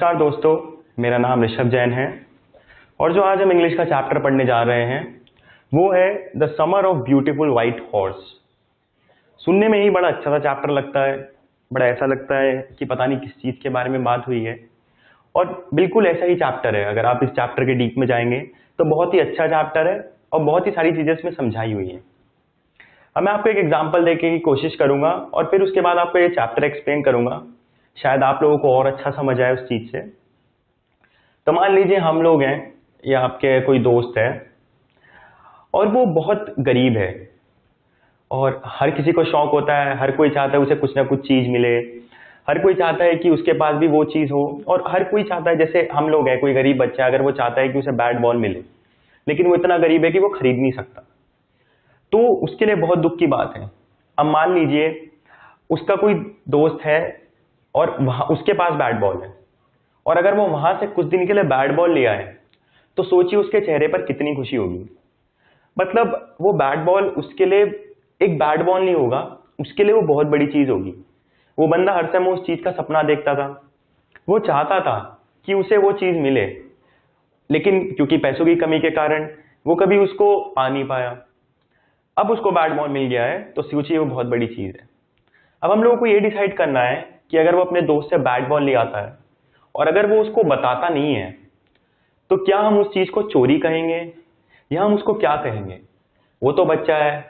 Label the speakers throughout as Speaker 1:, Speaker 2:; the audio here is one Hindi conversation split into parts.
Speaker 1: नमस्कार दोस्तों, मेरा नाम ऋषभ जैन है और जो आज हम इंग्लिश का चैप्टर पढ़ने जा रहे हैं वो है the summer of beautiful white horse. सुनने में ही बड़ा अच्छा सा चैप्टर लगता है, बड़ा ऐसा लगता है कि पता नहीं किस चीज़ के बारे में बात हुई है और बिल्कुल ऐसा ही चैप्टर है। अगर आप इस चैप्टर के डीप में जाएंगे तो बहुत ही अच्छा चैप्टर है और बहुत ही सारी चीज़ें इसमें समझाई हुई हैं। अब मैं आपको एक एग्जाम्पल देने की कोशिश करूंगा और फिर उसके बाद आपको ये चैप्टर एक्सप्लेन करूंगा, शायद आप लोगों को और अच्छा समझ आए उस चीज़ से। तो मान लीजिए हम लोग हैं या आपके कोई दोस्त है और वो बहुत गरीब है और हर किसी को शौक होता है, हर कोई चाहता है उसे कुछ ना कुछ चीज़ मिले, हर कोई चाहता है कि उसके पास भी वो चीज़ हो और हर कोई चाहता है, जैसे हम लोग हैं, कोई गरीब बच्चा अगर वो चाहता है कि उसे बैट बॉल मिले लेकिन वो इतना गरीब है कि वो खरीद नहीं सकता, तो उसके लिए बहुत दुख की बात है। अब मान लीजिए उसका कोई दोस्त है और वहाँ उसके पास बैट बॉल है और अगर वो वहां से कुछ दिन के लिए बैट बॉल ले आए तो सोचिए उसके चेहरे पर कितनी खुशी होगी। मतलब वो बैट बॉल उसके लिए एक बैट बॉल नहीं होगा, उसके लिए वो बहुत बड़ी चीज होगी। वो बंदा हर समय उस चीज का सपना देखता था, वो चाहता था कि उसे वो चीज मिले, लेकिन क्योंकि पैसों की कमी के कारण वो कभी उसको पा नहीं पाया। अब उसको बैट बॉल मिल गया है तो सोचिए वो बहुत बड़ी चीज है। अब हम लोगों को ये डिसाइड करना है कि अगर वो अपने दोस्त से बैट बॉल ले आता है और अगर वो उसको बताता नहीं है तो क्या हम उस चीज को चोरी कहेंगे या हम उसको क्या कहेंगे। वो तो बच्चा है,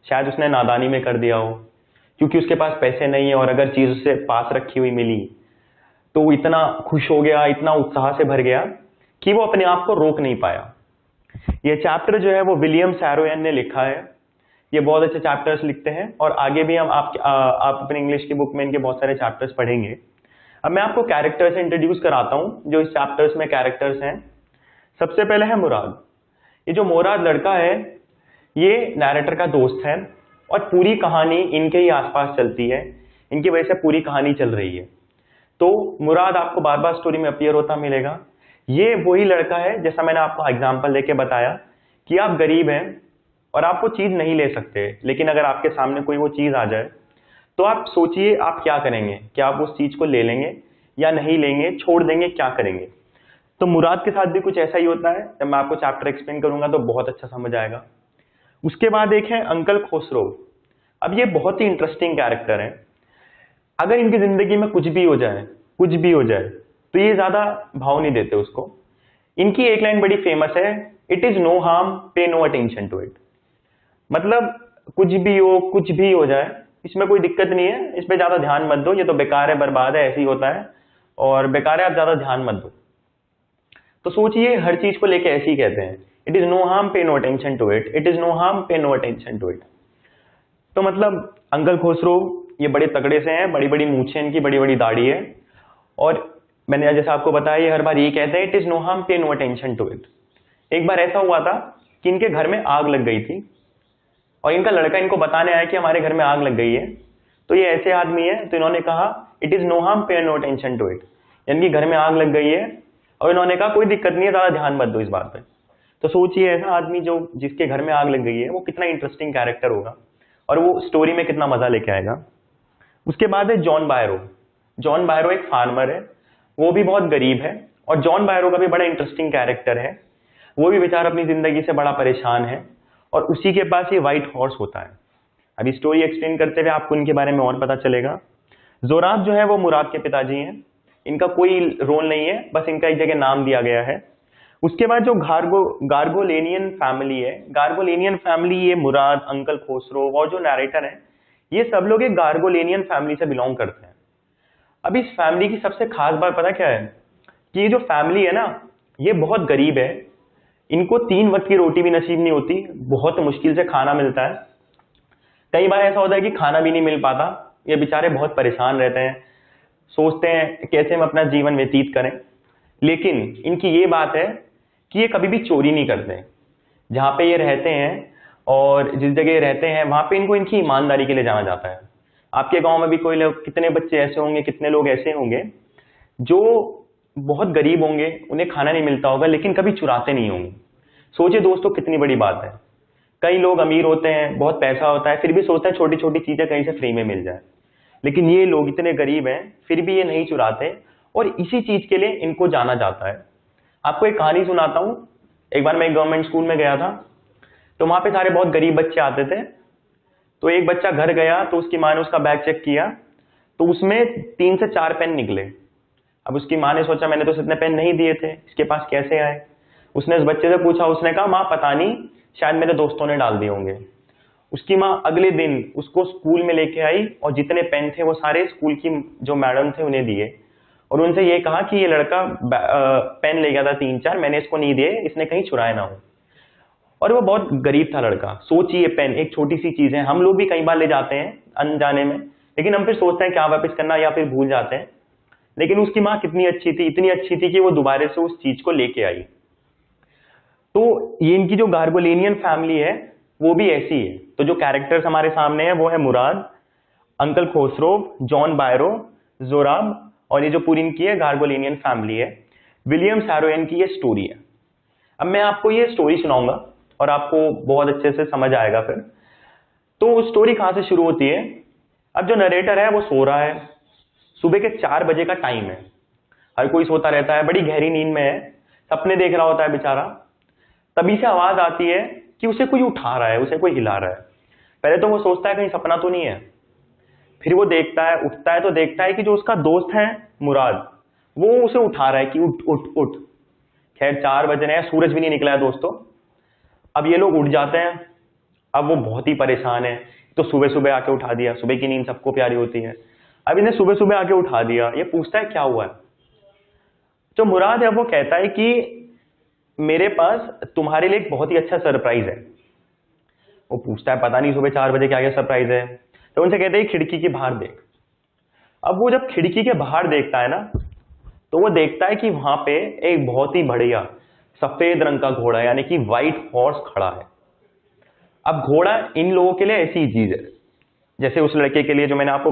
Speaker 1: शायद उसने नादानी में कर दिया हो क्योंकि उसके पास पैसे नहीं है और अगर चीज उससे पास रखी हुई मिली तो वो इतना खुश हो गया, इतना उत्साह से भर गया कि वो अपने आप को रोक नहीं पाया। ये चैप्टर जो है वो विलियम सैरोयन ने लिखा है। ये बहुत अच्छे चैप्टर्स लिखते हैं और आगे भी हम आप अपने इंग्लिश की बुक में इनके बहुत सारे चैप्टर्स पढ़ेंगे। अब मैं आपको कैरेक्टर्स इंट्रोड्यूस कराता हूं जो इस चैप्टर्स में कैरेक्टर्स हैं। सबसे पहले है मुराद। ये जो मुराद लड़का है ये नैरेटर का दोस्त है और पूरी कहानी इनके ही आसपास चलती है, इनकी वजह से पूरी कहानी चल रही है। तो मुराद आपको बार बार स्टोरी में अपीयर होता मिलेगा। ये वही लड़का है जैसा मैंने आपको एग्जाम्पल लेके बताया कि आप गरीब हैं और आप वो चीज नहीं ले सकते, लेकिन अगर आपके सामने कोई वो चीज आ जाए तो आप सोचिए आप क्या करेंगे। क्या आप उस चीज को ले लेंगे या नहीं लेंगे, छोड़ देंगे, क्या करेंगे। तो मुराद के साथ भी कुछ ऐसा ही होता है। जब मैं आपको चैप्टर एक्सप्लेन करूंगा तो बहुत अच्छा समझ आएगा। उसके बाद एक है अंकल खुसरो। अब ये बहुत ही इंटरेस्टिंग कैरेक्टर है। अगर इनकी जिंदगी में कुछ भी हो जाए, कुछ भी हो जाए, तो ये ज्यादा भाव नहीं देते उसको। इनकी एक लाइन बड़ी फेमस है, it is no harm pay no attention to it. मतलब कुछ भी हो, कुछ भी हो जाए, इसमें कोई दिक्कत नहीं है, इस पे ज्यादा ध्यान मत दो, ये तो बेकार है, बर्बाद है, ऐसे ही होता है और बेकार है, आप ज्यादा ध्यान मत दो। तो सोचिए हर चीज को लेके ऐसे ही कहते हैं, it is no harm pay no attention to it, it is no harm pay no attention to it. तो मतलब अंकल खुसरो ये बड़े तगड़े से हैं, बड़ी बड़ी मूछें इनकी, बड़ी बड़ी दाढ़ी है और मैंने जैसा आपको बताया ये हर बार ये कहते हैं it is no harm pay no attention to it. एक बार ऐसा हुआ था कि इनके घर में आग लग गई थी और इनका लड़का इनको बताने आया कि हमारे घर में आग लग गई है। तो ये ऐसे आदमी है तो इन्होंने कहा it is no harm pay no attention to it, यानी कि घर में आग लग गई है और इन्होंने कहा कोई दिक्कत नहीं है, ज्यादा ध्यान मत दो इस बात पे। तो सोचिए ऐसा आदमी जो जिसके घर में आग लग गई है वो कितना इंटरेस्टिंग कैरेक्टर होगा और वो स्टोरी में कितना मजा लेके आएगा। उसके बाद है जॉन बायरो। जॉन बायरो एक फार्मर है, वो भी बहुत गरीब है और जॉन बायरो का भी बड़ा इंटरेस्टिंग कैरेक्टर है। वो भी बेचारा अपनी जिंदगी से बड़ा परेशान है और उसी के पास ये व्हाइट हॉर्स होता है। अभी स्टोरी एक्सप्लेन करते हुए आपको इनके बारे में और पता चलेगा। जोराब जो है वो मुराद के पिताजी हैं, इनका कोई रोल नहीं है, बस इनका एक जगह नाम दिया गया है। उसके बाद जो गार्गोलेनियन फैमिली है, गार्गोलेनियन फैमिली ये मुराद, अंकल खुसरो और जो नैरेटर है ये सब लोग एक गार्गोलेनियन फैमिली से बिलोंग करते हैं। अब इस फैमिली की सबसे खास बात पता क्या है कि ये जो फैमिली है ना ये बहुत गरीब है। इनको 3 वक्त की रोटी भी नसीब नहीं होती, बहुत मुश्किल से खाना मिलता है। कई बार ऐसा होता है कि खाना भी नहीं मिल पाता, ये बेचारे बहुत परेशान रहते हैं, सोचते हैं कैसे हम अपना जीवन व्यतीत करें। लेकिन इनकी ये बात है कि ये कभी भी चोरी नहीं करते। जहाँ पे ये रहते हैं और जिस जगह ये रहते हैं वहां पे इनको इनकी ईमानदारी के लिए जाना जाता है। आपके गांव में भी कोई लोग, कितने बच्चे ऐसे होंगे, कितने लोग ऐसे होंगे जो बहुत गरीब होंगे, उन्हें खाना नहीं मिलता होगा लेकिन कभी चुराते नहीं होंगे। सोचिए दोस्तों कितनी बड़ी बात है। कई लोग अमीर होते हैं, बहुत पैसा होता है, फिर भी सोचते हैं छोटी छोटी चीजें कहीं से फ्री में मिल जाए, लेकिन ये लोग इतने गरीब हैं फिर भी ये नहीं चुराते और इसी चीज के लिए इनको जाना जाता है। आपको एक कहानी सुनाता हूँ। एक बार मैं एक गवर्नमेंट स्कूल में गया था, तो वहां पे सारे बहुत गरीब बच्चे आते थे। तो एक बच्चा घर गया तो उसकी माँ ने उसका बैग चेक किया, तो उसमें 3 से 4 पेन निकले। अब उसकी माँ ने सोचा मैंने तो इतने पेन नहीं दिए थे, इसके पास कैसे आए। उसने इस बच्चे से पूछा, उसने कहा माँ पता नहीं, शायद मेरे दोस्तों ने डाल दिए होंगे। उसकी माँ अगले दिन उसको स्कूल में लेके आई और जितने पेन थे वो सारे स्कूल की जो मैडम थे उन्हें दिए, और उनसे ये कहा कि ये लड़का पेन ले गया था 3-4, मैंने इसको नहीं दिए, इसने कहीं चुराए ना हो। और वो बहुत गरीब था लड़का। सोचिए, पेन एक छोटी सी चीज है, हम लोग भी कई बार ले जाते हैं अनजाने में, लेकिन हम फिर सोचते हैं क्या वापस करना, या फिर भूल जाते हैं। लेकिन उसकी माँ कितनी अच्छी थी, इतनी अच्छी थी कि वो दोबारा से उस चीज को लेके आई। तो ये इनकी जो गार्गोलेनियन फैमिली है वो भी ऐसी है। तो जो कैरेक्टर्स हमारे सामने है वो है मुराद, अंकल खोसरोव, जॉन बायरो, जोराब, और ये जो पूरी इनकी है गार्गोलेनियन फैमिली है। विलियम सैरोयन की ये स्टोरी है। अब मैं आपको ये स्टोरी सुनाऊंगा और आपको बहुत अच्छे से समझ आएगा फिर। तो स्टोरी कहां से शुरू होती है। अब जो नरेटर है वो सो रहा है, सुबह के 4 बजे का टाइम है। हर कोई सोता रहता है, बड़ी गहरी नींद में है, सपने देख रहा होता है बेचारा। तभी से आवाज आती है कि उसे कोई उठा रहा है, उसे कोई हिला रहा है। पहले तो वो सोचता है कहीं सपना तो नहीं है, फिर वो देखता है, उठता है तो देखता है कि जो उसका दोस्त है मुराद, वो उसे उठा रहा है कि उठ उठ उठ। खैर 4 बज रहे हैं, सूरज भी नहीं निकला है दोस्तों। अब ये लोग उठ जाते हैं। अब वो बहुत ही परेशान है, तो सुबह सुबह आके उठा दिया, सुबह की नींद सबको प्यारी होती है। अब इन्हें सुबह सुबह आके उठा दिया। ये पूछता है क्या हुआ है। जो मुराद है वो कहता है कि मेरे पास तुम्हारे लिए एक बहुत ही अच्छा सरप्राइज है। वो पूछता है पता नहीं सुबह 4 बजे क्या क्या सरप्राइज है। तो उनसे कहते हैं खिड़की के बाहर देख। अब वो जब खिड़की के बाहर देखता है ना, तो वो देखता है कि वहां पे एक बहुत ही बढ़िया सफेद रंग का घोड़ा, यानी कि व्हाइट हॉर्स खड़ा है। अब घोड़ा इन लोगों के लिए ऐसी चीज है, जैसे उस लड़के के लिए जो मैंने आपको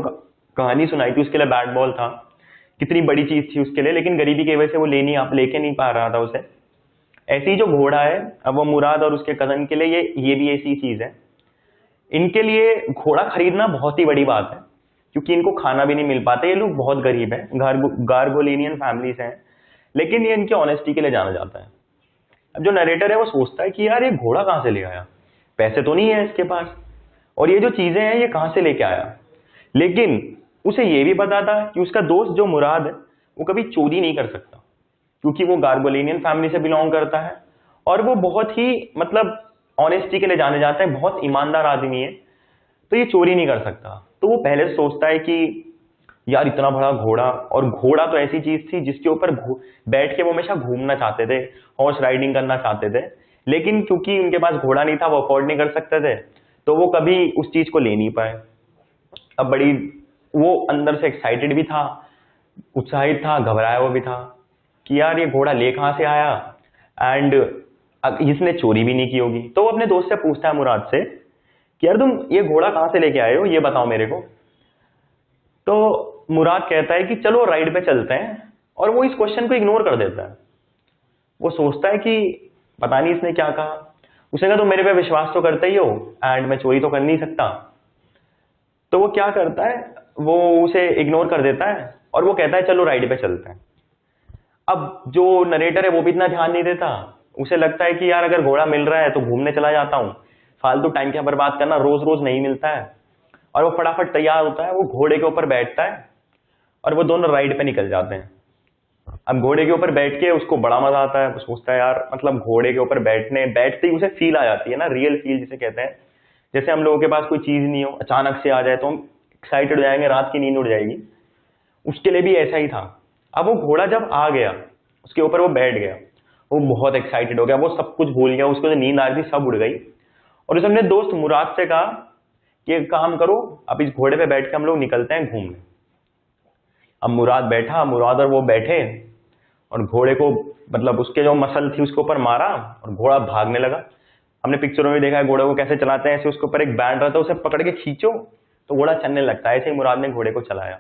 Speaker 1: कहानी सुनाई थी, उसके लिए बैट बॉल था, कितनी बड़ी चीज थी उसके लिए, लेकिन गरीबी की वजह से वो लेके नहीं पा रहा था उसे। ऐसी जो घोड़ा है, अब वो मुराद और उसके कजन के लिए ये भी ऐसी चीज है। इनके लिए घोड़ा खरीदना बहुत ही बड़ी बात है, क्योंकि इनको खाना भी नहीं मिल पाता। ये लोग बहुत गरीब हैं, गार्गोलेनियन फैमिलीज हैं, लेकिन ये इनके ऑनेस्टी के लिए जाना जाता है। अब जो नरेटर है वो सोचता है कि यार ये घोड़ा कहां से ले आया, पैसे तो नहीं है इसके पास, और ये जो चीजें हैं ये कहां से लेके आया। लेकिन उसे ये भी पता था कि उसका दोस्त जो मुराद है वो कभी चोरी नहीं कर सकता, क्योंकि वो गार्गोलेनियन फैमिली से बिलोंग करता है, और वो बहुत ही मतलब ऑनेस्टी के लिए जाने जाते हैं, बहुत ईमानदार आदमी है, तो ये चोरी नहीं कर सकता। तो वो पहले से सोचता है कि यार इतना बड़ा घोड़ा, और घोड़ा तो ऐसी चीज थी जिसके ऊपर बैठ के वो हमेशा घूमना चाहते थे, हॉर्स राइडिंग करना चाहते थे, लेकिन क्योंकि उनके पास घोड़ा नहीं था, वो अफोर्ड नहीं कर सकते थे, तो वो कभी उस चीज को ले नहीं पाए। अब बड़ी वो अंदर से एक्साइटेड भी था, उत्साहित था, घबराया हुआ भी था कि यार ये घोड़ा ले कहां से आया, एंड इसने चोरी भी नहीं की होगी। तो वो अपने दोस्त से पूछता है मुराद से कि यार तुम ये घोड़ा कहां से लेके आए हो, ये बताओ मेरे को। तो मुराद कहता है कि चलो राइड पे चलते हैं, और वो इस क्वेश्चन को इग्नोर कर देता है। वो सोचता है कि पता नहीं इसने क्या कहा। उसने कहा तो मेरे पे विश्वास तो करते ही हो, एंड मैं चोरी तो कर नहीं सकता। तो वो क्या करता है, वो उसे इग्नोर कर देता है, और वो कहता है चलो राइड पे चलते हैं। अब जो नरेटर है वो भी इतना ध्यान नहीं देता, उसे लगता है कि यार अगर घोड़ा मिल रहा है तो घूमने चला जाता हूँ, फालतू टाइम क्या बर्बाद करना, रोज रोज नहीं मिलता है। और वो फटाफट तैयार होता है, वो घोड़े के ऊपर बैठता है, और वो दोनों राइड पे निकल जाते हैं। अब घोड़े के ऊपर बैठ के उसको बड़ा मजा आता है। वो सोचता है यार मतलब घोड़े के ऊपर बैठते ही उसे फील आ जाती है ना, रियल फील जिसे कहते हैं। जैसे हम लोगों के पास कोई चीज नहीं हो, अचानक से आ जाए तो हम एक्साइटेड हो जाएंगे, रात की नींद उड़ जाएगी। उसके लिए भी ऐसा ही था। अब वो घोड़ा जब आ गया, उसके ऊपर वो बैठ गया, वो बहुत एक्साइटेड हो गया, वो सब कुछ भूल गया, उसको जो नींद आ रही थी सब उड़ गई। और उसने अपने दोस्त मुराद से कहा कि एक काम करो, अब इस घोड़े पे बैठ के हम लोग निकलते हैं घूमने। अब मुराद और वो बैठे, और घोड़े को मतलब उसके जो मसल थी उसके ऊपर मारा, और घोड़ा भागने लगा। हमने पिक्चरों में देखा है घोड़े को कैसे चलाते हैं, ऐसे उसके ऊपर एक बैंड रहता है, उसे पकड़ के खींचो तो घोड़ा चलने लगता है। ऐसे ही मुराद ने घोड़े को चलाया,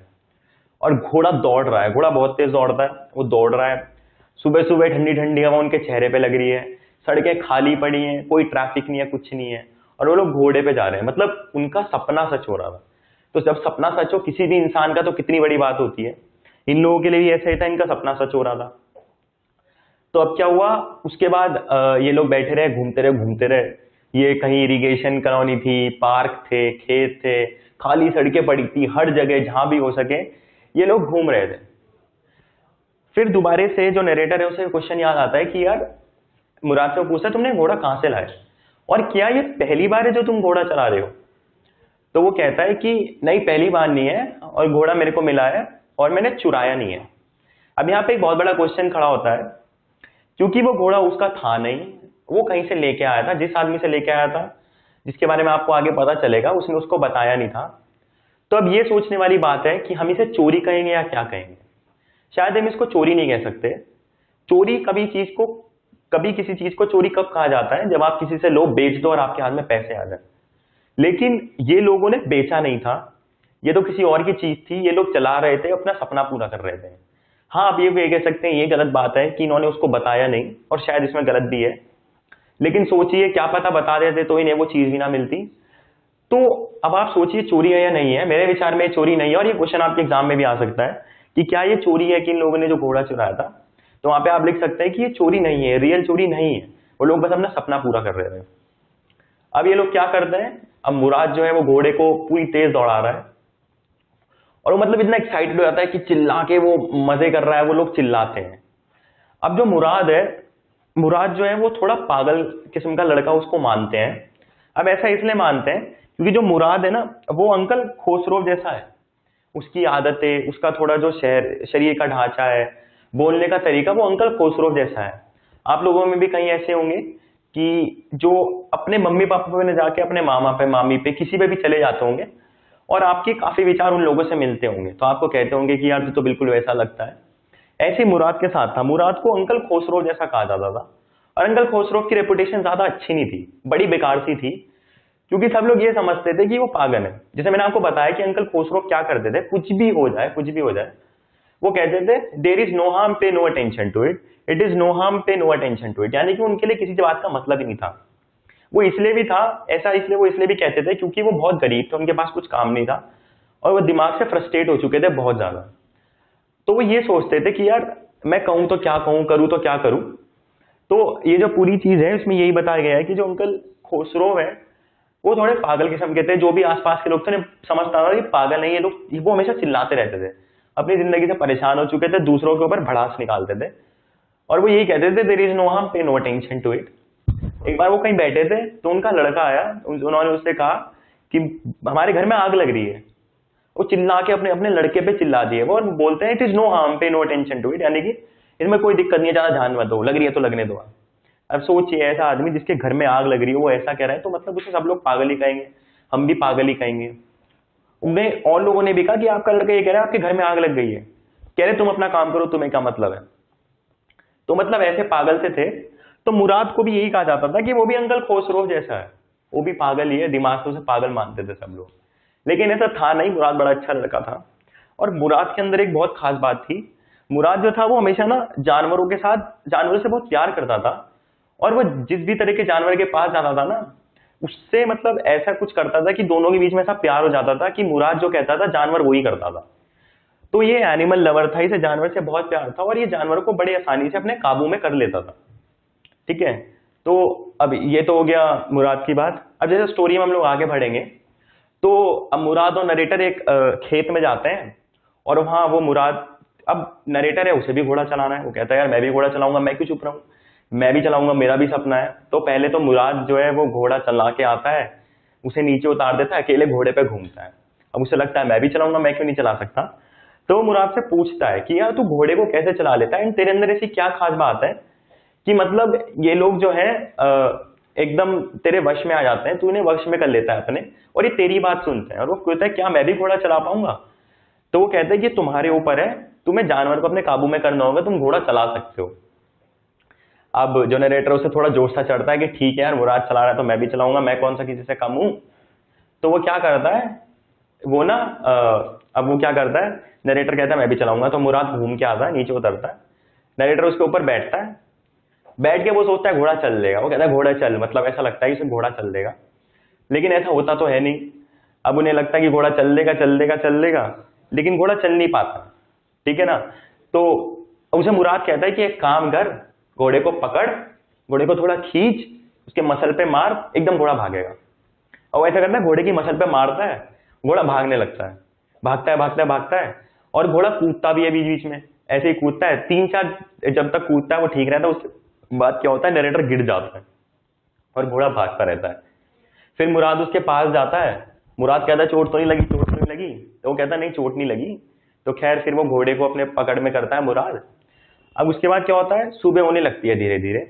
Speaker 1: और घोड़ा दौड़ रहा है, घोड़ा बहुत तेज दौड़ता है, वो दौड़ रहा है। सुबह सुबह ठंडी ठंडी हवा उनके चेहरे पे लग रही है, सड़कें खाली पड़ी हैं, कोई ट्रैफिक नहीं है, कुछ नहीं है, और वो लोग घोड़े पे जा रहे हैं। मतलब उनका सपना सच हो रहा था। तो जब सपना सच हो किसी भी इंसान का, तो कितनी बड़ी बात होती है। इन लोगों के लिए भी ऐसा ही था, इनका सपना सच हो रहा था। तो अब क्या हुआ, उसके बाद ये लोग बैठे रहे, घूमते रहे घूमते रहे। ये कहीं इरिगेशन कॉलोनी थी, पार्क थे, खेत थे, खाली सड़कें पड़ी थी, हर जगह जहां भी हो सके ये लोग घूम रहे थे। फिर दोबारा से जो नरेटर है उसे क्वेश्चन याद आता है कि यार, मुराद से पूछा तुमने घोड़ा कहां से लाए, और क्या ये पहली बार है जो तुम घोड़ा चला रहे हो? तो वो कहता है कि नहीं, पहली बार नहीं है, और घोड़ा मेरे को मिला है और मैंने चुराया नहीं है। अब यहाँ पे एक बहुत बड़ा क्वेश्चन खड़ा होता है, क्योंकि वो घोड़ा उसका था नहीं, वो कहीं से लेके आया था, जिस आदमी से लेके आया था, जिसके बारे में आपको आगे पता चलेगा, उसने उसको बताया नहीं था। तो अब ये सोचने वाली बात है कि हम इसे चोरी कहेंगे या क्या कहेंगे। शायद हम इसको चोरी नहीं कह सकते। चोरी कभी किसी चीज को चोरी कब कहा जाता है, जब आप किसी से लो बेच दो और आपके हाथ में पैसे आ जाए। लेकिन ये लोगों ने बेचा नहीं था, ये तो किसी और की चीज थी, ये लोग चला रहे थे, अपना सपना पूरा कर रहे थे। हाँ, आप ये भी कह सकते हैं ये गलत बात है कि इन्होंने उसको बताया नहीं, और शायद इसमें गलत भी है। लेकिन सोचिए, क्या पता बता देते तो इन्हें वो चीज भी ना मिलती। तो अब आप सोचिए चोरी है या नहीं है। मेरे विचार में चोरी नहीं है, और ये क्वेश्चन आपके एग्जाम में भी आ सकता है कि क्या ये चोरी है कि इन लोगों ने जो घोड़ा चुराया था। तो वहां पे आप लिख सकते हैं कि ये चोरी नहीं है, रियल चोरी नहीं है, वो लोग बस अपना सपना पूरा कर रहे थे। अब ये लोग क्या करते हैं, अब मुराद जो है वो घोड़े को पूरी तेज दौड़ा रहा है, और वो मतलब इतना एक्साइटेड हो जाता है कि चिल्ला के वो मजे कर रहा है, वो लोग चिल्लाते हैं। अब जो मुराद जो है वो थोड़ा पागल किस्म का लड़का उसको मानते हैं। अब ऐसा इसलिए मानते हैं क्योंकि जो मुराद है ना, वो अंकल खोसरोव जैसा है। उसकी आदतें, उसका थोड़ा जो शरीर का ढांचा है, बोलने का तरीका, वो अंकल खोसरोव जैसा है। आप लोगों में भी कहीं ऐसे होंगे कि जो अपने मम्मी पापा पे न जाके अपने मामा पे, मामी पे, किसी पे भी चले जाते होंगे, और आपके काफी विचार उन लोगों से मिलते होंगे, तो आपको कहते होंगे कि यार तू तो बिल्कुल वैसा लगता है। ऐसे ही मुराद के साथ था। मुराद को अंकल खोसरोव जैसा कहा जाता था, और अंकल खोसरोव की रेपुटेशन ज्यादा अच्छी नहीं थी, बड़ी बेकार सी थी, क्योंकि सब लोग ये समझते थे कि वो पागल है। जैसे मैंने आपको बताया कि अंकल खोसरोव क्या करते थे, कुछ भी हो जाए, कुछ भी हो जाए, वो कहते थे there is no harm, pay no attention to it, it is no harm, pay no attention to it. यानी कि उनके लिए किसी बात का मतलब ही नहीं था। वो इसलिए भी था ऐसा, इसलिए वो इसलिए भी कहते थे क्योंकि वो बहुत गरीब थे, उनके पास कुछ काम नहीं था, और वो दिमाग से फ्रस्ट्रेट हो चुके थे बहुत ज्यादा। तो वो ये सोचते थे कि यार मैं कहूं तो क्या कहूं, करूं तो क्या करूं। तो ये जो पूरी चीज है इसमें यही बताया गया है कि जो अंकल खोसरोव है वो थोड़े पागल किस्म के थे। जो भी आसपास के लोग थे समझता था कि पागल नहीं ये लोग, वो हमेशा चिल्लाते रहते थे, अपनी जिंदगी से परेशान हो चुके थे, दूसरों के ऊपर भड़ास निकालते थे, और वो यही कहते थे there is no harm, pay no attention to it. एक बार वो कहीं बैठे थे तो उनका लड़का आया, उन्होंने उससे कहा कि हमारे घर में आग लग रही है। वो चिल्ला के अपने अपने लड़के पे चिल्ला दिए वो, और बोलते हैं it is no harm, pay no attention to it, यानी कि इसमें कोई दिक्कत नहीं है, ज्यादा ध्यान मत दो, लग रही है तो लगने दो। अब सोचिए, ऐसा आदमी जिसके घर में आग लग रही है वो ऐसा कह रहा है, तो मतलब उसे सब लोग पागल ही कहेंगे, हम भी पागल ही कहेंगे। उन्हें और लोगों ने भी कहा कि आपका लड़का ये कह रहा है आपके घर में आग लग गई है, कह रहे तुम अपना काम करो, तुम्हें क्या मतलब है। तो मतलब ऐसे पागल से थे। तो मुराद को भी यही कहा जाता था कि वो भी अंकल खोसरोव जैसा है, वो भी पागल ही है, दिमाग से उसे पागल मानते थे सब लोग। लेकिन ऐसा था नहीं, मुराद बड़ा अच्छा लड़का था। और मुराद के अंदर एक बहुत खास बात थी, मुराद जो था वो हमेशा ना जानवरों के साथ, जानवरों से बहुत प्यार करता था, और वो जिस भी तरह के जानवर के पास जाता था ना, उससे मतलब ऐसा कुछ करता था कि दोनों के बीच में ऐसा प्यार हो जाता था कि मुराद जो कहता था जानवर वही करता था। तो ये एनिमल लवर था, इसे जानवर से बहुत प्यार था, और ये जानवरों को बड़े आसानी से अपने काबू में कर लेता था। ठीक है, तो अब ये तो हो गया मुराद की बात। अब जैसे स्टोरी में हम लोग आगे बढ़ेंगे, तो अब मुराद और नरेटर एक खेत में जाते हैं, और वहां वो मुराद, अब नरेटर है उसे भी घोड़ा चलाना है, वो कहता है यार मैं भी घोड़ा चलाऊंगा, मैं क्यों चुप रहूं, मैं भी चलाऊंगा, मेरा भी सपना है। तो पहले तो मुराद जो है वो घोड़ा चला के आता है, उसे नीचे उतार देता है, अकेले घोड़े पे घूमता है। अब उसे लगता है मैं भी चलाऊंगा, मैं क्यों नहीं चला सकता। तो मुराद से पूछता है कि यार तू घोड़े को कैसे चला लेता है, तेरे अंदर ऐसी क्या खास बात है कि मतलब ये लोग जो है एकदम तेरे वश में आ जाते हैं, तू इन्हें वश में कर लेता है अपने, और ये तेरी बात सुनते हैं। और वो कहता है क्या मैं भी घोड़ा चला पाऊंगा। तो वो कहते हैं कि तुम्हारे ऊपर है, तुम्हें जानवर को अपने काबू में करना होगा, तुम घोड़ा चला सकते हो। अब जो नरेटर उसे थोड़ा जोश सा चढ़ता है कि ठीक है यार मुराद चला रहा है तो मैं भी चलाऊंगा, मैं कौन सा किसी से कम हूं। तो वो क्या करता है, वो ना अब वो क्या करता है, नरेटर कहता है मैं भी चलाऊंगा, तो मुराद घूम के आता है, नीचे उतरता है, नरेटर उसके ऊपर बैठता है, बैठ के वो सोचता है घोड़ा चल लेगा। वो कहता है घोड़ा चल, मतलब ऐसा लगता है कि उसे घोड़ा चल देगा, लेकिन ऐसा होता तो है नहीं। अब उन्हें लगता है कि घोड़ा चल लेगा चल लेगा चल लेगा, लेकिन घोड़ा चल नहीं पाता। ठीक है ना। तो उसे मुराद कहता है कि एक काम कर, घोड़े को पकड़, घोड़े को थोड़ा खींच, उसके मसल पे मार, एकदम घोड़ा भागेगा। और ऐसा करता है, घोड़े की मसल पे मारता है, घोड़ा भागने लगता है, भागता है भागता है भागता है, और घोड़ा कूदता भी है बीच बीच में, ऐसे ही कूदता है 3-4, जब तक कूदता है वो ठीक रहता है, उसके बाद क्या होता है, नरेटर गिर जाता है और घोड़ा भागता रहता है। फिर मुराद उसके पास जाता है, मुराद कहता है चोट तो नहीं लगी, चोट तो नहीं लगी, तो वो कहता है नहीं चोट नहीं लगी। तो खैर फिर वो घोड़े को अपने पकड़ में करता है मुराद। अब उसके बाद क्या होता है, सुबह होने लगती है धीरे धीरे।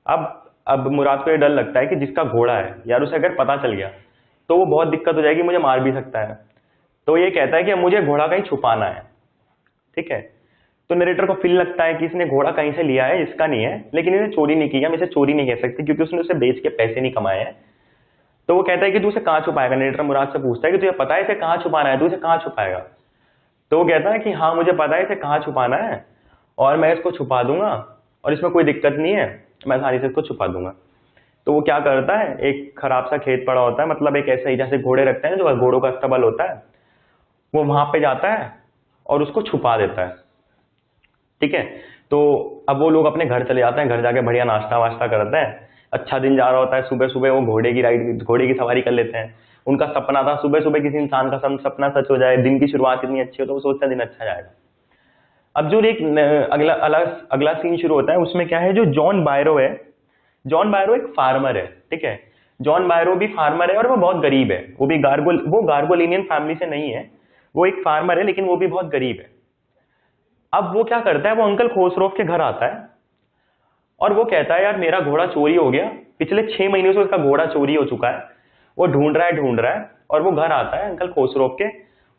Speaker 1: अब मुराद को ये डर लगता है कि जिसका घोड़ा है यार, उसे अगर पता चल गया तो वो बहुत दिक्कत हो जाएगी, मुझे मार भी सकता है। तो ये कहता है कि मुझे घोड़ा कहीं छुपाना है, ठीक है। तो नरेटर को फील लगता है कि इसने घोड़ा कहीं से लिया है, इसका नहीं है, लेकिन इसने चोरी नहीं की, हम इसे चोरी नहीं कह सकते क्योंकि उसने उसे बेच के पैसे नहीं कमाए हैं। तो वो कहता है कि तू इसे कहाँ छुपाएगा। नरेटर मुराद से पूछता है कि तुझे पता है इसे कहाँ छुपाना है, तू इसे कहाँ छुपाएगा। तो वो कहता है कि हाँ मुझे पता है इसे कहाँ छुपाना है, और मैं इसको छुपा दूंगा, और इसमें कोई दिक्कत नहीं है, मैं आसानी से इसको छुपा दूंगा। तो वो क्या करता है, एक खराब सा खेत पड़ा होता है, मतलब एक ऐसा ही जैसे घोड़े रखते हैं, जो घोड़ों का अस्तबल होता है, वो वहां पे जाता है और उसको छुपा देता है, ठीक है। तो अब वो लोग अपने घर चले जाते हैं, घर जाके बढ़िया नाश्ता वाश्ता करते हैं, अच्छा दिन जा रहा होता है। सुबह सुबह वो घोड़े की सवारी कर लेते हैं। उनका सपना था सुबह सुबह किसी इंसान का सपना सच हो जाए, दिन की शुरुआत इतनी अच्छी हो, तो वो सोचता है दिन अच्छा जाएगा। अब जो एक अगला सीन शुरू होता है, उसमें क्या है, जो जॉन बायरो है, जॉन बायरो एक फार्मर है, ठीक है। जॉन बायरो भी फार्मर है और वो बहुत गरीब है, वो भी गार्गोलिनियन फैमिली से नहीं है, वो एक फार्मर है लेकिन वो भी बहुत गरीब है। अब वो क्या करता है, वो अंकल खोसरोव के घर आता है और वो कहता है यार मेरा घोड़ा चोरी हो गया, पिछले 6 महीनों से उसका घोड़ा चोरी हो चुका है, वो ढूंढ रहा है, और वो घर आता है अंकल खोसरोव के,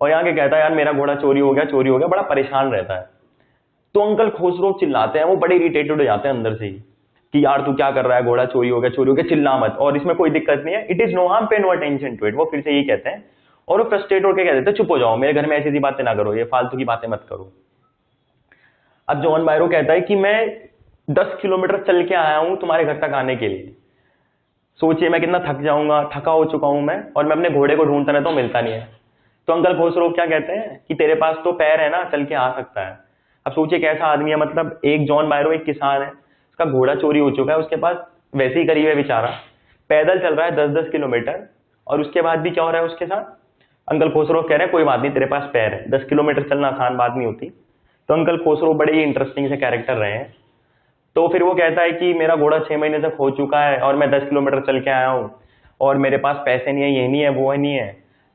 Speaker 1: और यहाँ के कहता है यार मेरा घोड़ा चोरी हो गया, बड़ा परेशान रहता है। तो अंकल खोसरोव चिल्लाते हैं, वो बड़े इरिटेटेड हो जाते हैं अंदर से ही कि यार तू क्या कर रहा है, घोड़ा चोरी हो गया, चिल्ला मत, और इसमें कोई दिक्कत नहीं है, it is no harm, pay no attention to it, वो फिर से यही कहते हैं। और वो फ्रस्ट्रेट होकर कह देते हैं चुप हो जाओ, मेरे घर में ऐसी बातें ना करो, ये फालतू की बातें मत करो। अब जॉन बायरो कहता है कि मैं 10 किलोमीटर चल के आया हूं तुम्हारे घर तक आने के लिए, सोचिए मैं कितना थका हो चुका हूं मैं, और मैं अपने घोड़े को ढूंढता रहता हूं, मिलता नहीं है। तो अंकल खोसरोव क्या कहते हैं कि तेरे पास तो पैर है ना, चल के आ सकता है। अब सोचिए कैसा आदमी है, मतलब एक जॉन बायरो एक किसान है, उसका घोड़ा चोरी हो चुका है, उसके पास वैसे ही करीब है बेचारा, पैदल चल रहा है 10-10 किलोमीटर, और उसके बाद भी क्या हो रहा है उसके साथ। अंकल खोसरोव कह रहे हैं कोई बात नहीं, तेरे पास पैर है, 10 किलोमीटर चलना आसान बात नहीं होती। तो अंकल खोसरोव बड़े ही इंटरेस्टिंग से कैरेक्टर रहे हैं। तो फिर वो कहता है कि मेरा घोड़ा 6 महीने तक हो चुका है और मैं 10 किलोमीटर चल के आया हूँ, और मेरे पास पैसे नहीं है, ये नहीं है, वो नहीं है।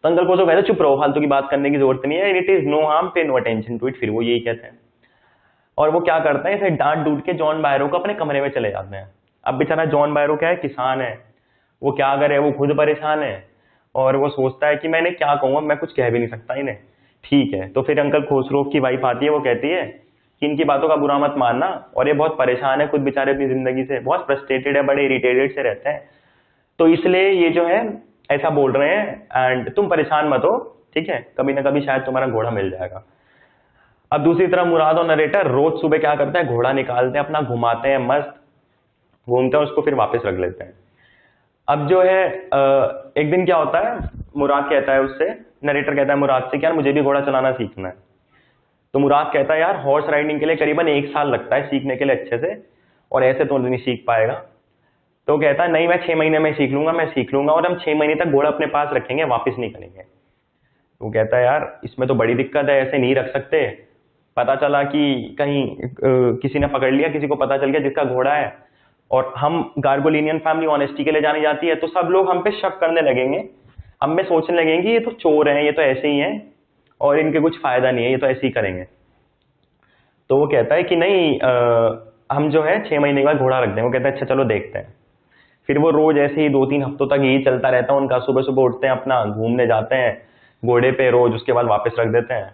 Speaker 1: तो अंकल खोसरोव कहते हैं चुप रहो, फालतू की बात करने की जरूरत नहीं है, it is no harm, pay no attention to it, फिर वो यही कहते हैं। और वो क्या करते हैं, इसे डांट डूट के जॉन बायरो को अपने कमरे में चले जाते हैं। अब बेचारा जॉन बायरो क्या है, किसान है, वो क्या करे, वो खुद परेशान है, और वो सोचता है कि मैंने क्या कहूँ, मैं कुछ कह भी नहीं सकता इन्हें। ठीक है, तो फिर अंकल खोसरोव की वाइफ आती है, वो कहती है कि इनकी बातों का बुरा मत मानना, और ये बहुत परेशान है खुद बेचारे अपनी जिंदगी से, बहुत फ्रस्ट्रेटेड है, बड़े इरिटेटेड से रहते हैं, तो इसलिए ये जो है ऐसा बोल रहे हैं, एंड तुम परेशान मत हो, ठीक है, कभी ना कभी शायद तुम्हारा घोड़ा मिल जाएगा। अब दूसरी तरफ मुराद और नरेटर रोज सुबह क्या करते हैं, घोड़ा निकालते हैं अपना, घुमाते हैं, मस्त घूमते हैं, उसको फिर वापस रख लेते हैं। अब जो है एक दिन क्या होता है, मुराद कहता है उससे, नरेटर कहता है मुराद से कि यार मुझे भी घोड़ा चलाना सीखना है। तो मुराद कहता है यार हॉर्स राइडिंग के लिए करीबन 1 साल लगता है सीखने के लिए अच्छे से, और ऐसे तो नहीं सीख पाएगा। तो कहता है नहीं, मैं 6 महीने में सीख लूंगा, और हम 6 महीने तक घोड़ा अपने पास रखेंगे, वापस नहीं करेंगे। वो कहता है यार इसमें तो बड़ी दिक्कत है, ऐसे नहीं रख सकते, पता चला कि कहीं किसी ने पकड़ लिया, किसी को पता चल गया जिसका घोड़ा है, और हम गार्गोलिनियन फैमिली ऑनेस्टी के लिए जानी जाती है, तो सब लोग हम पे शक करने लगेंगे, हम में सोचने लगेंगे ये तो चोर हैं, ये तो ऐसे ही हैं, और इनके कुछ फायदा नहीं है, ये तो ऐसे ही करेंगे। तो वो कहता है कि नहीं, हम जो है 6 महीने के बाद घोड़ा रख देंगे। वो कहता है अच्छा चलो देखते हैं। फिर वो रोज ऐसे ही 2-3 हफ्तों तक यही चलता रहता है उनका, सुबह सुबह उठते हैं, अपना घूमने जाते हैं घोड़े पे रोज, उसके बाद वापस रख देते हैं।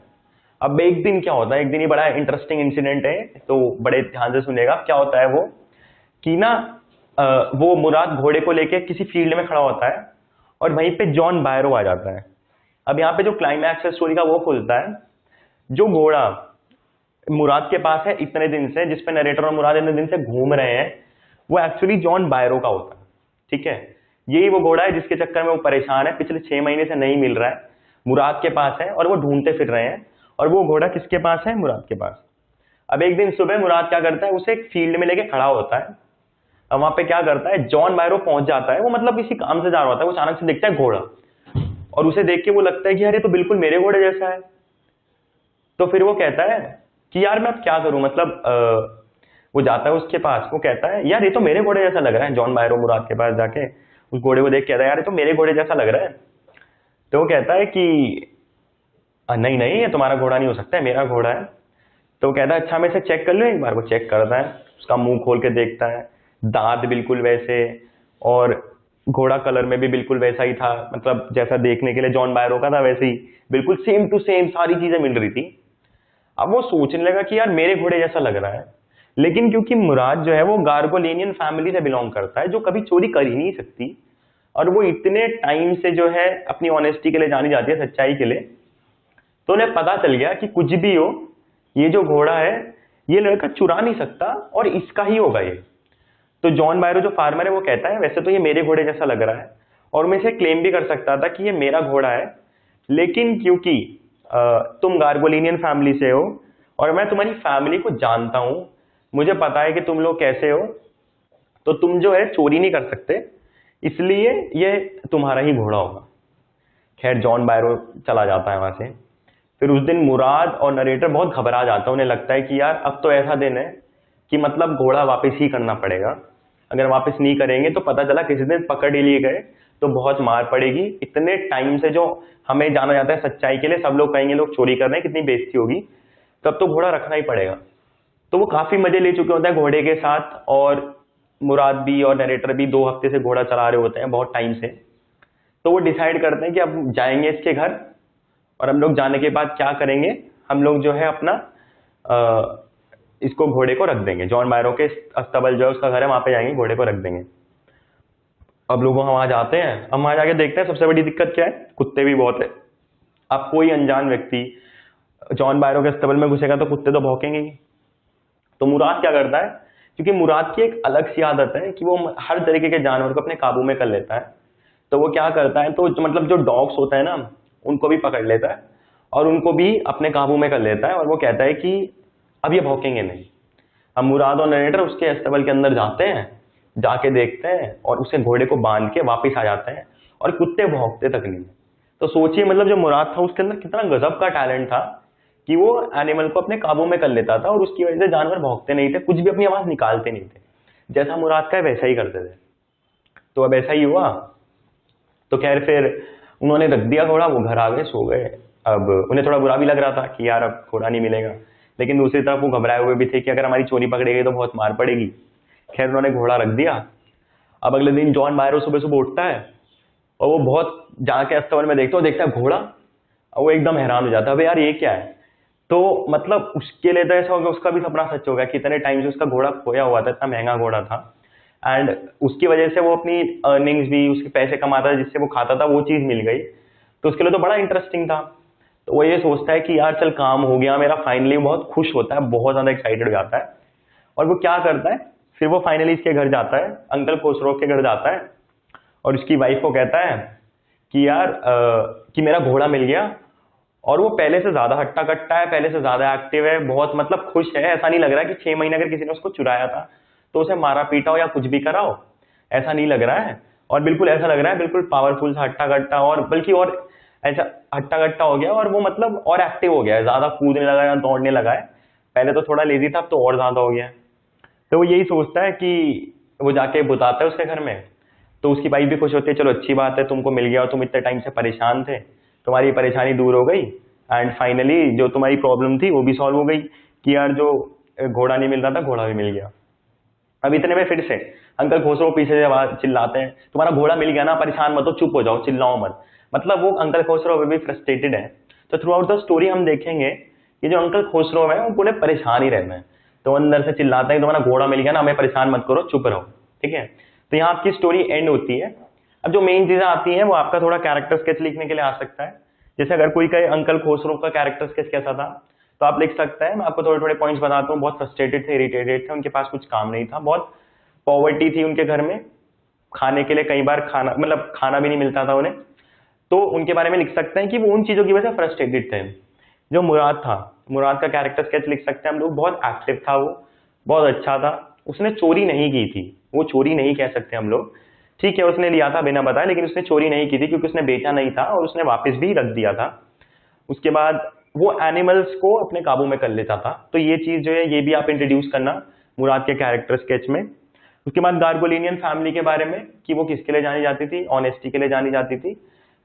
Speaker 1: अब एक दिन क्या होता है, एक दिन ही बड़ा इंटरेस्टिंग इंसिडेंट है, तो बड़े ध्यान से सुनेगा। क्या होता है वो कि ना, वो मुराद घोड़े को लेके किसी फील्ड में खड़ा होता है, और वहीं पे जॉन बायरो आ जाता है। अब यहाँ पे जो क्लाइमैक्स है स्टोरी का वो खुलता है, जो घोड़ा मुराद के पास है इतने दिन से, जिसपे नरेटर और मुराद इतने दिन से घूम रहे हैं, वो एक्चुअली जॉन बायरो का होता है, ठीक है। यही वो घोड़ा है जिसके चक्कर में वो परेशान है, पिछले 6 महीने से नहीं मिल रहा है, मुराद के पास है और वो ढूंढते फिर रहे हैं, और वो घोड़ा किसके पास है? मुराद के पास। अब एक दिन सुबह मुराद क्या करता है, उसे एक फील्ड में लेके खड़ा होता है। अब वहां पे क्या करता है, जॉन बायरो पहुंच जाता है। वो मतलब किसी काम से जा रहा होता है, वो अचानक से देखता है घोड़ा, और उसे देख के वो लगता है कि यार ये तो बिल्कुल मेरे घोड़े जैसा है। तो फिर वो कहता है कि यार मैं अब क्या करूं, मतलब वो जाता है उसके पास, वो कहता है यार ये तो मेरे घोड़े जैसा लग रहा है। जॉन बायरो मुराद के पास जाके उस घोड़े को देख कहता है यार ये तो मेरे घोड़े जैसा लग रहा है। तो वो कहता है कि नहीं नहीं, ये तुम्हारा घोड़ा नहीं हो सकता है, मेरा घोड़ा है। तो वो कहता है अच्छा मैं इसे चेक कर लूं एक बार। वो चेक करता है, उसका मुंह खोल के देखता है, दांत बिल्कुल वैसे, और घोड़ा कलर में भी बिल्कुल वैसा ही था, मतलब जैसा देखने के लिए जॉन बायरो का था वैसे ही, बिल्कुल सेम टू सेम सारी चीजें मिल रही थी। अब वो सोचने लगा कि यार मेरे घोड़े जैसा लग रहा है। लेकिन क्योंकि मुराद जो है वो गार्गोलिनियन फैमिली से बिलोंग करता है, जो कभी चोरी कर ही नहीं सकती, और वो इतने टाइम से जो है अपनी ऑनेस्टी के लिए जानी जाती है, सच्चाई के लिए, तो उन्हें पता चल गया कि कुछ भी हो, ये जो घोड़ा है ये लड़का चुरा नहीं सकता और इसका ही होगा ये। तो जॉन बायरो जो फार्मर है वो कहता है वैसे तो ये मेरे घोड़े जैसा लग रहा है, और मैं इसे क्लेम भी कर सकता था कि ये मेरा घोड़ा है, लेकिन क्योंकि तुम गार्गोलिनियन फैमिली से हो और मैं तुम्हारी फैमिली को जानता हूं, मुझे पता है कि तुम लोग कैसे हो, तो तुम जो है चोरी नहीं कर सकते, इसलिए ये तुम्हारा ही घोड़ा होगा। खैर जॉन बायरो चला जाता है वहां से। फिर उस दिन मुराद और नरेटर बहुत घबरा जाता है। उन्हें लगता है कि यार अब तो ऐसा दिन है कि मतलब घोड़ा वापस ही करना पड़ेगा। अगर वापस नहीं करेंगे तो पता चला किसी दिन पकड़ ही लिए गए तो बहुत मार पड़ेगी। इतने टाइम से जो हमें जाना जाता है सच्चाई के लिए, सब लोग कहेंगे लोग चोरी कर रहे हैं, कितनी बेइज्जती होगी, तब तो घोड़ा रखना ही पड़ेगा। तो वो काफी मजे ले चुके होते हैं घोड़े के साथ, और मुराद भी और नरेटर भी 2 हफ्ते से घोड़ा चला रहे होते हैं, बहुत टाइम से। तो वो डिसाइड करते हैं कि अब जाएंगे इसके घर, और हम लोग जाने के बाद क्या करेंगे, हम लोग जो है अपना इसको घोड़े को रख देंगे। जॉन बायरो के अस्तबल जो है उसका घर है, वहां पे जाएंगे, घोड़े को रख देंगे। अब लोग वहां जाते हैं। अब वहां जाके देखते हैं सबसे बड़ी दिक्कत क्या है, कुत्ते भी बहुत है। अब कोई अनजान व्यक्ति जॉन बायरो के अस्तबल में घुसेगा तो कुत्ते तो भौंकेंगे ही। तो मुराद क्या करता है, क्योंकि मुराद की एक अलग सी आदत है कि वो हर तरीके के जानवर को अपने काबू में कर लेता है। तो वो क्या करता है, तो मतलब जो डॉग्स होता है ना, उनको भी पकड़ लेता है और उनको भी अपने काबू में कर लेता है, और वो कहता है कि अब ये भौंकेंगे नहीं। अब मुराद और नरेटर उसके अस्तबल के अंदर जाते हैं, जाके देखते हैं और उसे घोड़े को बांध के वापस आ जाते हैं, और कुत्ते भौंकते तक नहीं। तो सोचिए मतलब जो मुराद था उसके अंदर कितना गजब का टैलेंट था कि वो एनिमल को अपने काबू में कर लेता था, और उसकी वजह से जानवर भौंकते नहीं थे, कुछ भी अपनी आवाज निकालते नहीं थे। जैसा मुराद का है वैसा ही करते थे। तो अब ऐसा ही हुआ। तो खैर फिर उन्होंने रख दिया घोड़ा, वो घर आ गए, सो गए। अब उन्हें थोड़ा बुरा भी लग रहा था कि यार अब घोड़ा नहीं मिलेगा, लेकिन दूसरी तरफ वो घबराए हुए भी थे कि अगर हमारी चोरी पकड़ी गई तो बहुत मार पड़ेगी। खैर उन्होंने घोड़ा रख दिया। अब अगले दिन जॉन बायरो सुबह सुबह उठता है, और वो बहुत जाके अस्तबल में देखता है, देखता है घोड़ा, और वो एकदम हैरान हो जाता है, अबे यार ये क्या है। तो मतलब उसके लिए तो ऐसा हो गया, उसका भी सपना सच हो गया कि इतने टाइम से उसका घोड़ा खोया हुआ था, इतना महंगा घोड़ा था, एंड उसकी वजह से वो अपनी अर्निंग्स भी, उसके पैसे कमाता था जिससे वो खाता था, वो चीज मिल गई। तो उसके लिए तो बड़ा इंटरेस्टिंग था। तो वो ये सोचता है कि यार चल काम हो गया मेरा फाइनली, बहुत खुश होता है, बहुत ज्यादा एक्साइटेड हो जाता है। और वो क्या करता है, फिर वो फाइनली इसके घर जाता है, अंकल खुसरो के घर जाता है, और उसकी वाइफ को कहता है कि यार कि मेरा घोड़ा मिल गया। और वो पहले से ज्यादा हट्टा कट्टा है, पहले से ज्यादा एक्टिव है, बहुत मतलब खुश है। ऐसा नहीं लग रहा है कि 6 महीने अगर किसी ने उसको चुराया था तो उसे मारा पीटा हो या कुछ भी करा हो, ऐसा नहीं लग रहा है। और बिल्कुल ऐसा लग रहा है बिल्कुल पावरफुल सा हट्टा कट्टा, और बल्कि और ऐसा हट्टा कट्टा हो गया, और वो मतलब और एक्टिव हो गया है, ज्यादा कूदने लगा है, दौड़ने लगा है। पहले तो थोड़ा लेजी था, अब तो और ज्यादा हो गया है। तो वो यही सोचता है कि वो जाके बुताता है उसके घर में। तो उसकी वाइफ भी खुश होती है, चलो अच्छी बात है तुमको मिल गया, और तुम इतने टाइम से परेशान थे, तुम्हारी परेशानी दूर हो गई, एंड फाइनली जो तुम्हारी प्रॉब्लम थी वो भी सॉल्व हो गई कि यार जो घोड़ा नहीं मिल रहा था घोड़ा भी मिल गया। अब इतने में फिर से अंकल खुसरो पीछे से आवाज चिल्लाते हैं, तुम्हारा घोड़ा मिल गया ना, परेशान मत हो, चुप हो जाओ, चिल्लाओ मत। मतलब वो अंकल खुसरो अभी भी फ्रस्ट्रेटेड है। तो थ्रू आउट द स्टोरी हम देखेंगे कि जो अंकल खुसरो है वो पूरे परेशान ही रहते हैं। तो अंदर से चिल्लाते हैं तुम्हारा घोड़ा मिल गया ना, हमें परेशान मत करो, चुप रहो, ठीक है। तो यहाँ आपकी स्टोरी एंड होती है। अब जो मेन चीजें आती हैं वो आपका थोड़ा कैरेक्टर स्केच लिखने के लिए आ सकता है। जैसे अगर कोई कहे अंकल खुसरो का कैरेक्टर स्केच कैसा था, तो आप लिख सकते हैं। मैं आपको थोड़े थोड़े पॉइंट्स बताता हूँ। बहुत फ्रस्ट्रेटेड थे, इरिटेटेड थे, उनके पास कुछ काम नहीं था, बहुत पॉवर्टी थी उनके घर में, खाने के लिए कई बार खाना खाना भी नहीं मिलता था उन्हें। तो उनके बारे में लिख सकते हैं कि वो उन चीजों की वजह से फ्रस्ट्रेटेड थे। जो मुराद था, मुराद का कैरेक्टर स्केच लिख सकते हैं हम लोग। बहुत एक्टिव था वो, बहुत अच्छा था। उसने चोरी नहीं की थी, वो चोरी नहीं कह सकते हम लोग, ठीक है, उसने लिया था बिना बताए, लेकिन उसने चोरी नहीं की थी क्योंकि उसने बेचा नहीं था और उसने वापस भी रख दिया था। उसके बाद वो एनिमल्स को अपने काबू में कर लेता था। तो ये चीज जो है ये भी आप इंट्रोड्यूस करना मुराद के कैरेक्टर स्केच में। उसके बाद गार्गोलिनियन फैमिली के बारे में कि वो किसके लिए जानी जाती थी, ऑनेस्टी के लिए जानी जाती थी,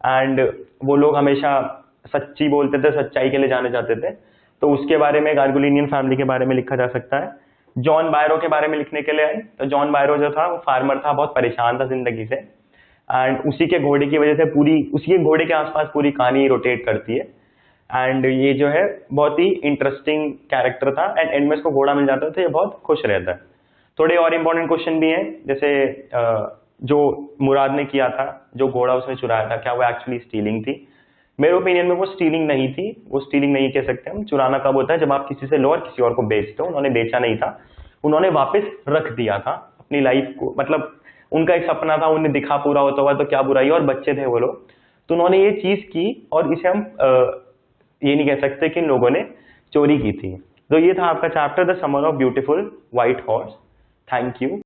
Speaker 1: एंड वो लोग हमेशा सच्ची बोलते थे, सच्चाई के लिए जाने जाते थे। तो उसके बारे में गार्गोलिनियन फैमिली के बारे में लिखा जा सकता है। जॉन बायरो के बारे में लिखने के लिए आए तो जॉन बायरो जो था वो फार्मर था, बहुत परेशान था जिंदगी से, एंड उसी के घोड़े की वजह से पूरी, उसी के घोड़े के आसपास पूरी कहानी रोटेट करती है। एंड ये जो है बहुत ही इंटरेस्टिंग कैरेक्टर था, एंड एंड में इसको घोड़ा मिल जाता है तो ये बहुत खुश रहता है। थोड़े और इंपॉर्टेंट क्वेश्चन भी हैं, जैसे जो मुराद ने किया था, जो घोड़ा उसने चुराया था, क्या वो एक्चुअली स्टीलिंग थी? मेरे ओपिनियन में वो स्टीलिंग नहीं थी। वो स्टीलिंग नहीं कह सकते हम। चुराना कब होता है? जब आप किसी से लो और किसी और को बेचते हो। उन्होंने बेचा नहीं था, उन्होंने वापस रख दिया था अपनी लाइफ को, मतलब उनका एक सपना था, उन्हें दिखा पूरा होता हुआ तो क्या बुराई, और बच्चे थे वो लोग, तो उन्होंने ये चीज की, और इसे हम ये नहीं कह सकते कि इन लोगों ने चोरी की थी। तो ये था आपका chapter the summer of beautiful white horse. Thank you.